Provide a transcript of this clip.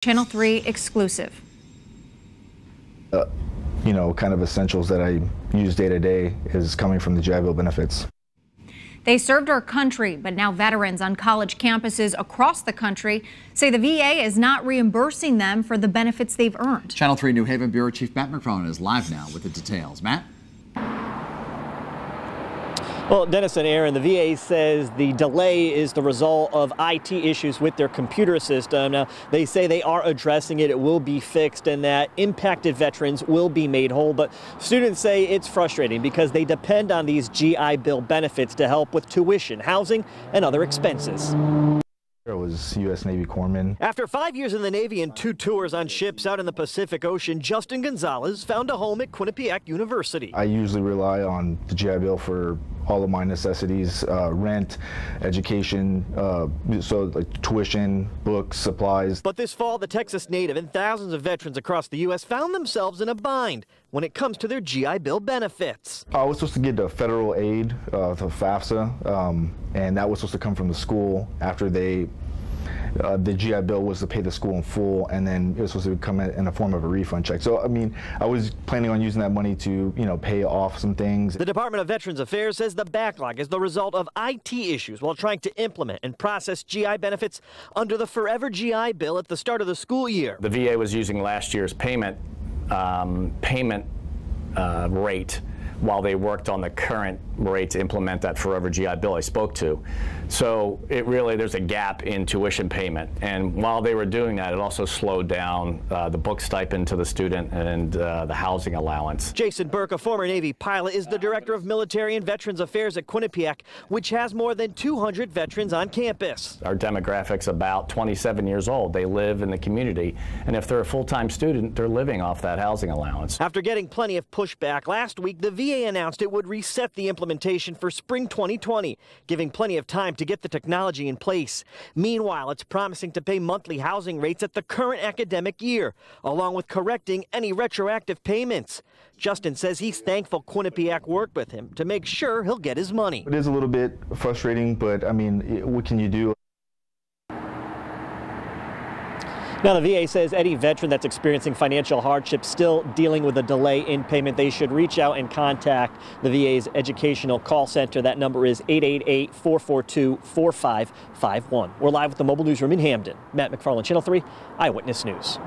Channel 3 exclusive. Kind of essentials that I use day to day is coming from the GI Bill benefits. They served our country, but now veterans on college campuses across the country say the VA is not reimbursing them for the benefits they've earned. Channel 3 New Haven Bureau Chief Matt McFarland is live now with the details. Matt? Well, Dennis and Aaron, the VA says the delay is the result of IT issues with their computer system. Now, they say they are addressing it. It will be fixed and that impacted veterans will be made whole. But students say it's frustrating because they depend on these GI Bill benefits to help with tuition, housing, and other expenses. I was U.S. Navy corpsman. After 5 years in the Navy and 2 tours on ships out in the Pacific Ocean, Justin Gonzalez found a home at Quinnipiac University. I usually rely on the GI Bill for all of my necessities, rent, education, so like tuition, books, supplies. But this fall, the Texas native and thousands of veterans across the U.S. found themselves in a bind when it comes to their GI Bill benefits. I was supposed to get the federal aid, the FAFSA, and that was supposed to come from the school after the GI Bill was to pay the school in full, and then it was supposed to come in the form of a refund check. So, I mean, I was planning on using that money to, pay off some things. The Department of Veterans Affairs says the backlog is the result of IT issues while trying to implement and process GI benefits under the Forever GI Bill at the start of the school year. The VA was using last year's payment rate while they worked on the current rate to implement that Forever GI Bill I spoke to. So there's a gap in tuition payment. And while they were doing that, it also slowed down the book stipend to the student and the housing allowance. Jason Burke, a former Navy pilot, is the Director of Military and Veterans Affairs at Quinnipiac, which has more than 200 veterans on campus. Our demographic's about 27 years old. They live in the community. And if they're a full-time student, they're living off that housing allowance. After getting plenty of pushback last week, the VA announced it would reset the implementation for spring 2020, giving plenty of time to get the technology in place. Meanwhile, it's promising to pay monthly housing rates at the current academic year, along with correcting any retroactive payments. Justin says he's thankful Quinnipiac worked with him to make sure he'll get his money. It is a little bit frustrating, but I mean, what can you do? Now, the VA says any veteran that's experiencing financial hardship still dealing with a delay in payment, they should reach out and contact the VA's educational call center. That number is 888-442-4551. We're live with the Mobile Newsroom in Hamden. Matt McFarland, Channel 3 Eyewitness News.